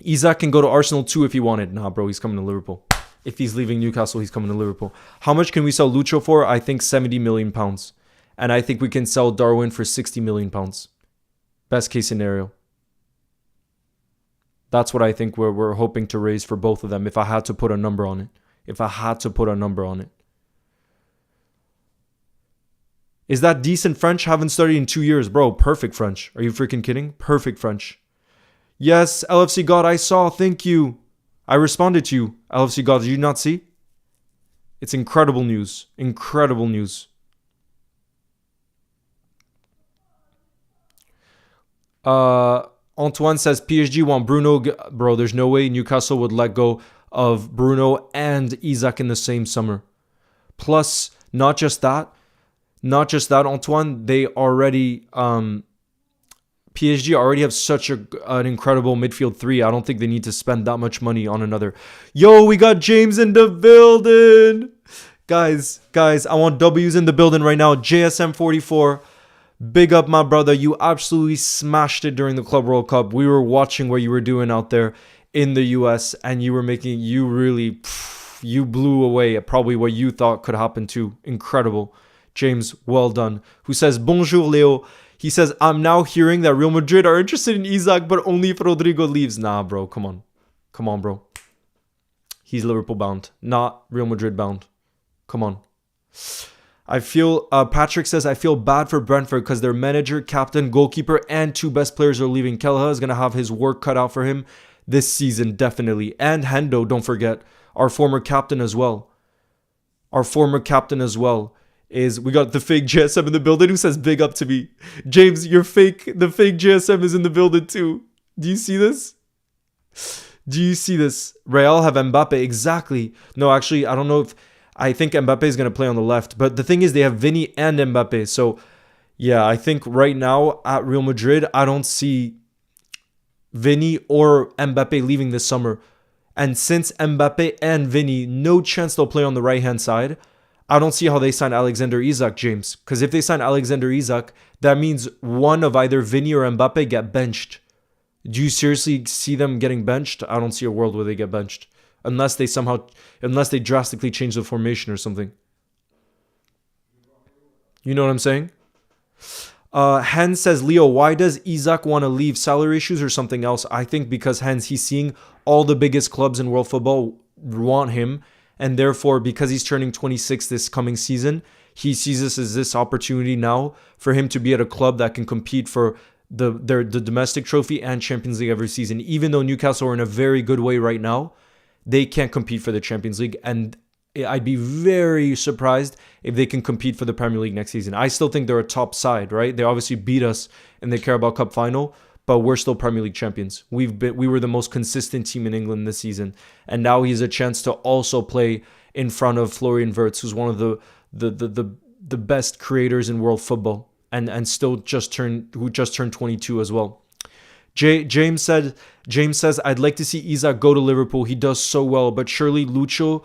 Isak can go to Arsenal too if he wanted. Nah, bro, he's coming to Liverpool. If he's leaving Newcastle, he's coming to Liverpool. How much can we sell Lucho for? I think £70 million. And I think we can sell Darwin for £60 million. Best case scenario. That's what I think we're hoping to raise for both of them if I had to put a number on it. If I had to put a number on it. Is that decent French? Haven't studied in 2 years. Bro, perfect French. Are you freaking kidding? Perfect French. Yes, LFC God, I saw. Thank you. I responded to you. LFC God, did you not see? It's incredible news. Incredible news. Antoine says PSG want Bruno. Bro, there's no way Newcastle would let go of Bruno and Isak in the same summer. Plus, not just that, Antoine, they already, PSG already have such an incredible midfield three. I don't think they need to spend that much money on another. Yo, we got James in the building. Guys, I want W's in the building right now. JSM44, big up my brother. You absolutely smashed it during the Club World Cup. We were watching what you were doing out there in the US, and you blew away at probably what you thought could happen too. Incredible. James, well done. Who says, Bonjour, Leo. He says, I'm now hearing that Real Madrid are interested in Isak, but only if Rodrigo leaves. Nah, bro, come on. Come on, bro. He's Liverpool bound, not Real Madrid bound. Come on. Patrick says, I feel bad for Brentford because their manager, captain, goalkeeper, and two best players are leaving. Kelleher is going to have his work cut out for him this season, definitely. And Hendo, don't forget, our former captain as well. We got the fake JSM in the building who says big up to me. James, the fake JSM is in the building too. Do you see this? Real have Mbappe, exactly. No, actually, I don't know I think Mbappe is going to play on the left. But the thing is, they have Vinny and Mbappe. So, yeah, I think right now at Real Madrid, I don't see Vinny or Mbappe leaving this summer. And since Mbappe and Vinny, no chance they'll play on the right-hand side, I don't see how they sign Alexander Isak, James. Because if they sign Alexander Isak, that means one of either Vinny or Mbappe get benched. Do you seriously see them getting benched? I don't see a world where they get benched. unless they drastically change the formation or something. You know what I'm saying? Hans says, Leo, why does Isak want to leave? Salary issues or something else? I think because Hans, he's seeing all the biggest clubs in world football want him, and therefore, because he's turning 26 this coming season, he sees this as this opportunity now for him to be at a club that can compete for the domestic trophy and Champions League every season. Even though Newcastle are in a very good way right now, they can't compete for the Champions League, and I'd be very surprised if they can compete for the Premier League next season. I still think they're a top side, right? They obviously beat us in the Carabao Cup final, but we're still Premier League champions. We were the most consistent team in England this season, and now he has a chance to also play in front of Florian Wirtz, who's one of the best creators in world football, and still just turned 22 as well. James says, I'd like to see Isak go to Liverpool. He does so well, but surely Lucho,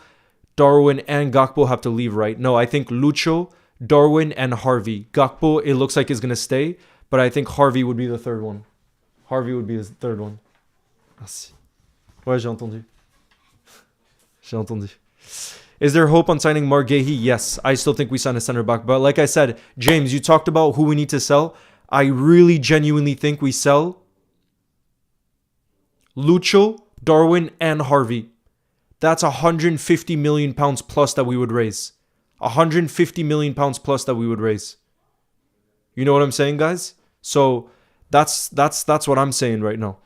Darwin, and Gakpo have to leave, right? No, I think Lucho, Darwin, and Harvey. Gakpo, it looks like is going to stay, but I think Harvey would be the third one. Harvey would be the third one. Merci. Ouais, j'ai entendu. J'ai entendu. Is there hope on signing Marguehi? Yes, I still think we sign a center back. But like I said, James, you talked about who we need to sell. I really genuinely think we sell Lucho, Darwin, and Harvey. That's 150 million pounds plus that we would raise. 150 million pounds plus that we would raise. You know what I'm saying, guys? So that's what I'm saying right now.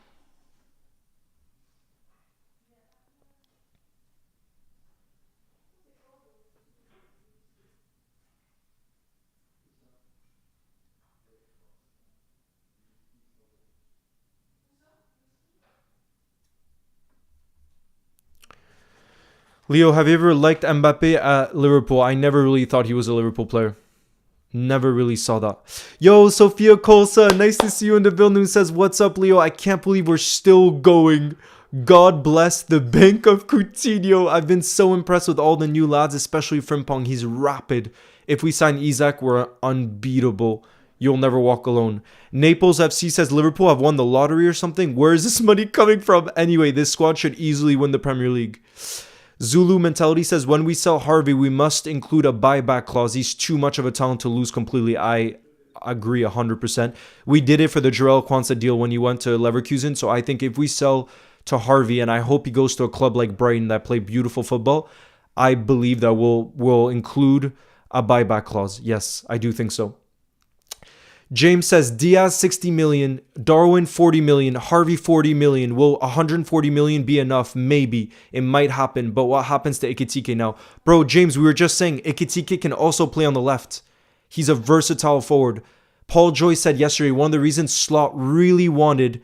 Leo, have you ever liked Mbappe at Liverpool? I never really thought he was a Liverpool player. Never really saw that. Yo, Sophia Colsa, nice to see you in the building. Says, what's up, Leo? I can't believe we're still going. God bless the Bank of Coutinho. I've been so impressed with all the new lads, especially Frimpong. He's rapid. If we sign Isak, we're unbeatable. You'll never walk alone. Naples FC says, Liverpool have won the lottery or something. Where is this money coming from? Anyway, this squad should easily win the Premier League. Zulu Mentality says, when we sell Harvey, we must include a buyback clause. He's too much of a talent to lose completely. I agree 100%. We did it for the Jarell Quansah deal when he went to Leverkusen. So I think if we sell to Harvey, and I hope he goes to a club like Brighton that play beautiful football, I believe that we'll include a buyback clause. Yes, I do think so. James says, Diaz 60 million, Darwin 40 million, Harvey 40 million. Will 140 million be enough? Maybe. It might happen, but what happens to Ekitike now? Bro, James, we were just saying Ekitike can also play on the left. He's a versatile forward. Paul Joyce said yesterday, one of the reasons Slot really wanted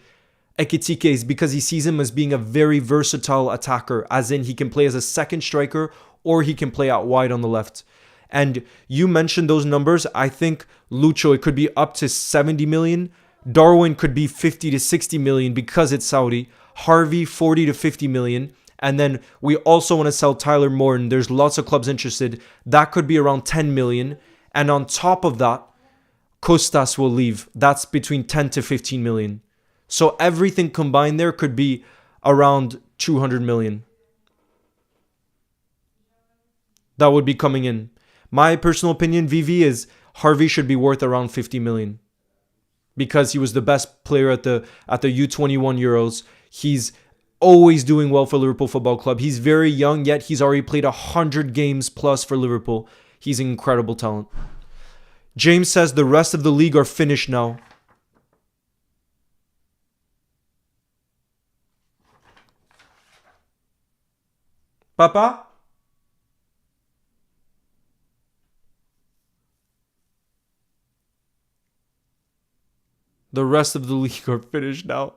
Ekitike is because he sees him as being a very versatile attacker, as in he can play as a second striker or he can play out wide on the left. And you mentioned those numbers. I think Lucho, it could be up to 70 million. Darwin could be 50 to 60 million because it's Saudi. Harvey, 40 to 50 million. And then we also want to sell Tyler Morton. There's lots of clubs interested. That could be around 10 million. And on top of that, Costas will leave. That's between 10 to 15 million. So everything combined there could be around 200 million. That would be coming in. My personal opinion, VV, is Harvey should be worth around 50 million because he was the best player at the U21 Euros. He's always doing well for Liverpool Football Club. He's very young, yet he's already played 100 games plus for Liverpool. He's an incredible talent. James says the rest of the league are finished now. Papa? The rest of the league are finished now.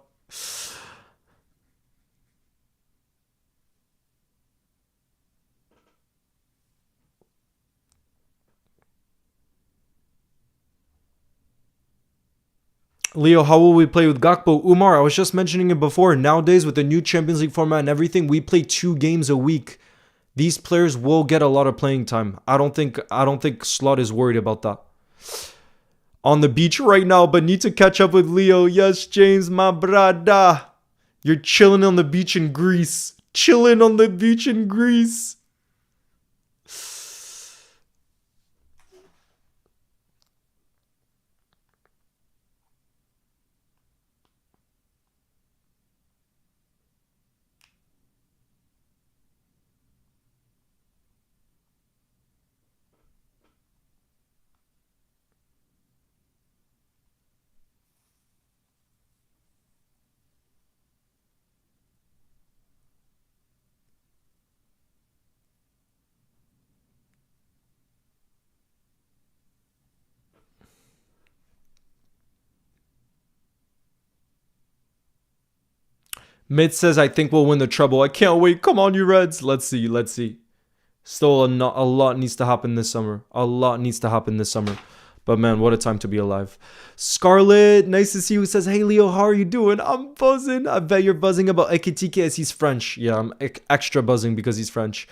Leo, how will we play with Gakpo? Umar, I was just mentioning it before. Nowadays, with the new Champions League format and everything, we play 2 games a week. These players will get a lot of playing time. I don't think Slot is worried about that. On the beach right now, but need to catch up with Leo. Yes, James, my brada. You're chilling on the beach in Greece. Chilling on the beach in Greece. Mid says, I think we'll win the treble. I can't wait. Come on, you Reds. Let's see. Let's see. Still, a lot needs to happen this summer. A lot needs to happen this summer. But man, what a time to be alive. Scarlett, nice to see you. Says, hey Leo, how are you doing? I'm buzzing. I bet you're buzzing about Ekitike as he's French. Yeah, I'm extra buzzing because he's French.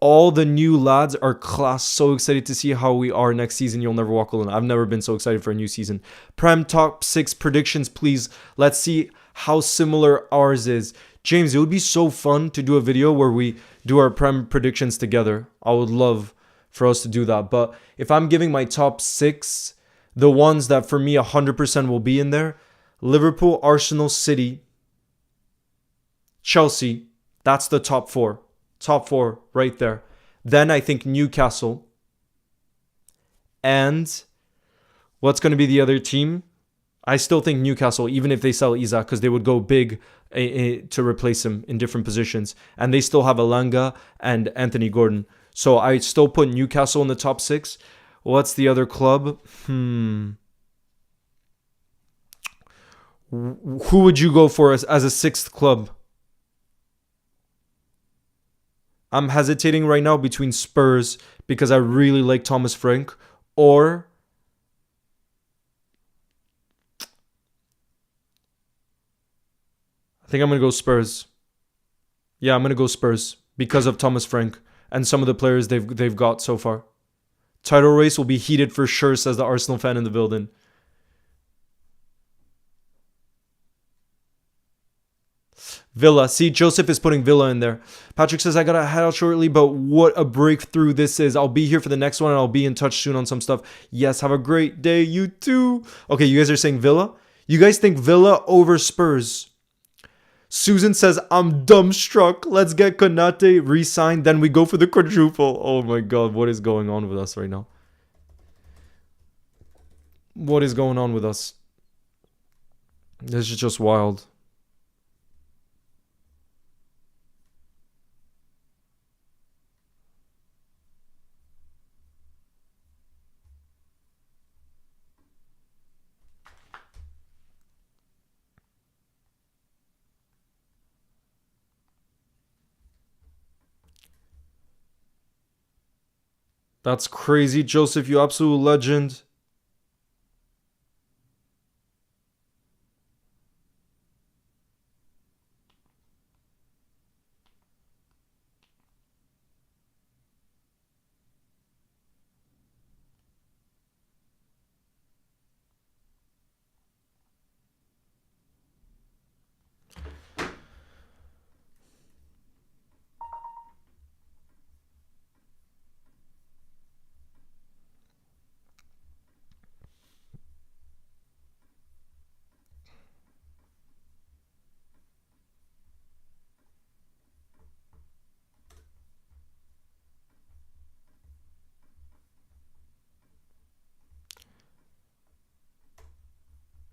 All the new lads are class. So excited to see how we are next season. You'll never walk alone. I've never been so excited for a new season. Prem, top 6 predictions, please. Let's see how similar ours is. James, it would be so fun to do a video where we do our Prem predictions together. I would love for us to do that. But if I'm giving my top 6, the ones that for me 100% will be in there, Liverpool, Arsenal, City, Chelsea, that's the top 4. Top 4 right there. Then I think Newcastle. And what's going to be the other team? I still think Newcastle, even if they sell Isak, because they would go big to replace him in different positions. And they still have Alanga and Anthony Gordon. So I still put Newcastle in the top 6. What's the other club? Who would you go for as a 6th club? I'm hesitating right now between Spurs because I really like Thomas Frank, or I think I'm going to go Spurs. Yeah, I'm going to go Spurs because of Thomas Frank and some of the players they've got so far. Title race will be heated for sure, says the Arsenal fan in the building. Villa. See, Joseph is putting Villa in there. Patrick says, I gotta head out shortly, but what a breakthrough this is. I'll be here for the next one and I'll be in touch soon on some stuff. Yes, have a great day. You too. Okay, you guys are saying Villa? You guys think Villa over Spurs? Susan says, I'm dumbstruck. Let's get Konate re-signed. Then we go for the quadruple. Oh my God, what is going on with us right now? What is going on with us? This is just wild. That's crazy, Joseph, you absolute legend.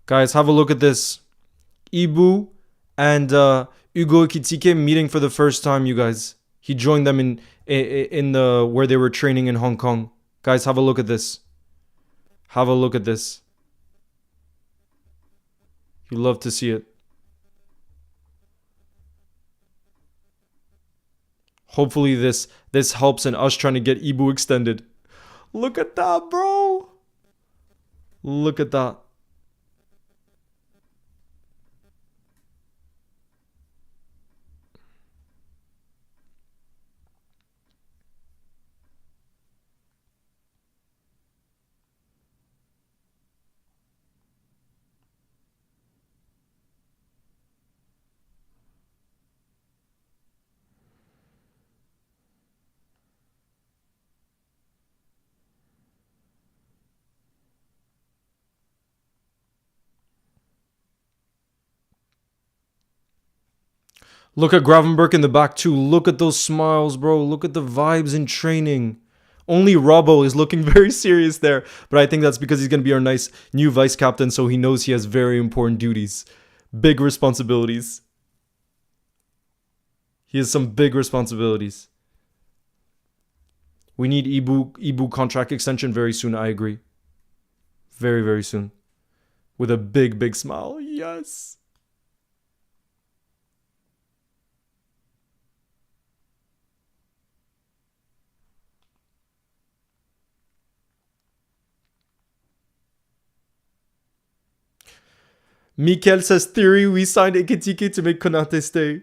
Guys, have a look at this. Ibu and Hugo Ekitike meeting for the first time, you guys. He joined them in the where they were training in Hong Kong. Guys, have a look at this. Have a look at this. You love to see it. Hopefully this helps in us trying to get Ibu extended. Look at that, bro. Look at that. Look at Gravenberg in the back too. Look at those smiles, bro. Look at the vibes in training. Only Robbo is looking very serious there, but I think that's because he's going to be our nice new vice captain, so he knows he has very important duties. Big responsibilities. He has some big responsibilities. We need Ibu contract extension very soon, I agree. Very, very soon. With a big, big smile. Yes. Mikel says, theory, we signed Ekitike to make Konate stay.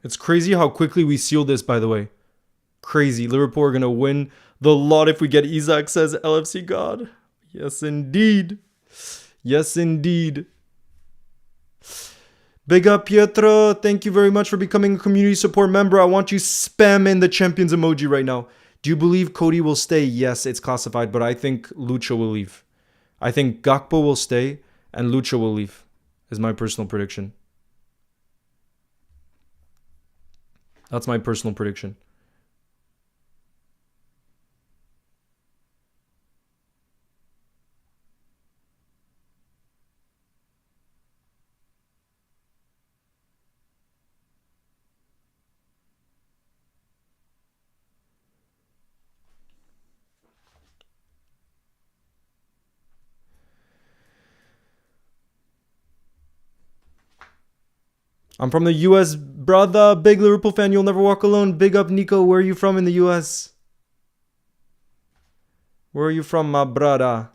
It's crazy how quickly we seal this, by the way. Crazy. Liverpool are going to win the lot if we get Isak, says LFC God. Yes, indeed. Yes, indeed. Big up, Pietro. Thank you very much for becoming a community support member. I want you spamming the champions emoji right now. Do you believe Cody will stay? Yes, it's classified, but I think Lucho will leave. I think Gakpo will stay and Lucho will leave, is my personal prediction. That's my personal prediction. I'm from the US, brother. Big Liverpool fan. You'll never walk alone. Big up, Nico. Where are you from in the US? Where are you from, my brother?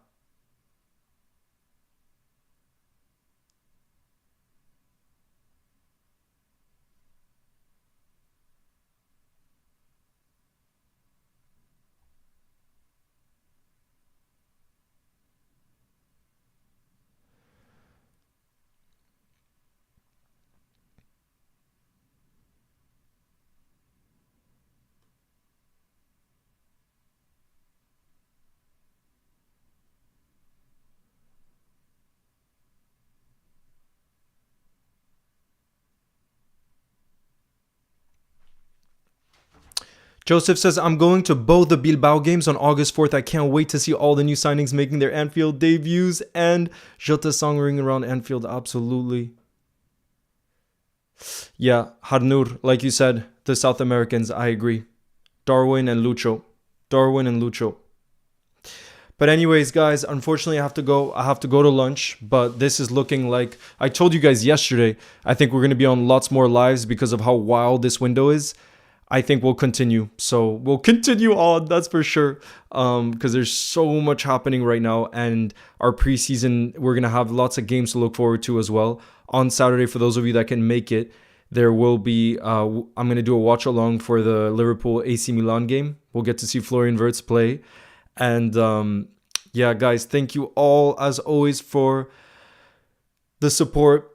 Joseph says, I'm going to both the Bilbao games on August 4th. I can't wait to see all the new signings making their Anfield debuts and Jota song ringing around Anfield. Absolutely. Yeah, Harnur, like you said, the South Americans, I agree. Darwin and Lucho. Darwin and Lucho. But anyways, guys, unfortunately, I have to go. I have to go to lunch. But this is looking like, I told you guys yesterday, I think we're going to be on lots more lives because of how wild this window is. I think we'll continue. So we'll continue on, that's for sure. Because there's so much happening right now. And our preseason, we're going to have lots of games to look forward to as well. On Saturday, for those of you that can make it, there will be, I'm going to do a watch along for the Liverpool AC Milan game. We'll get to see Florian Wirtz play. And yeah, guys, thank you all, as always, for the support.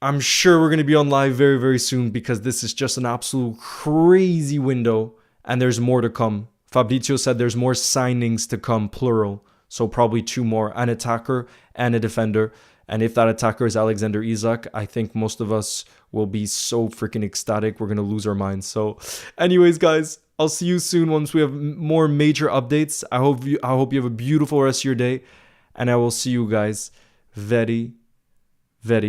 I'm sure we're going to be on live very, very soon because this is just an absolute crazy window and there's more to come. Fabrizio said there's more signings to come, plural. So probably 2 more, an attacker and a defender. And if that attacker is Alexander Isak, I think most of us will be so freaking ecstatic. We're going to lose our minds. So anyways, guys, I'll see you soon once we have more major updates. I hope you have a beautiful rest of your day, and I will see you guys very, very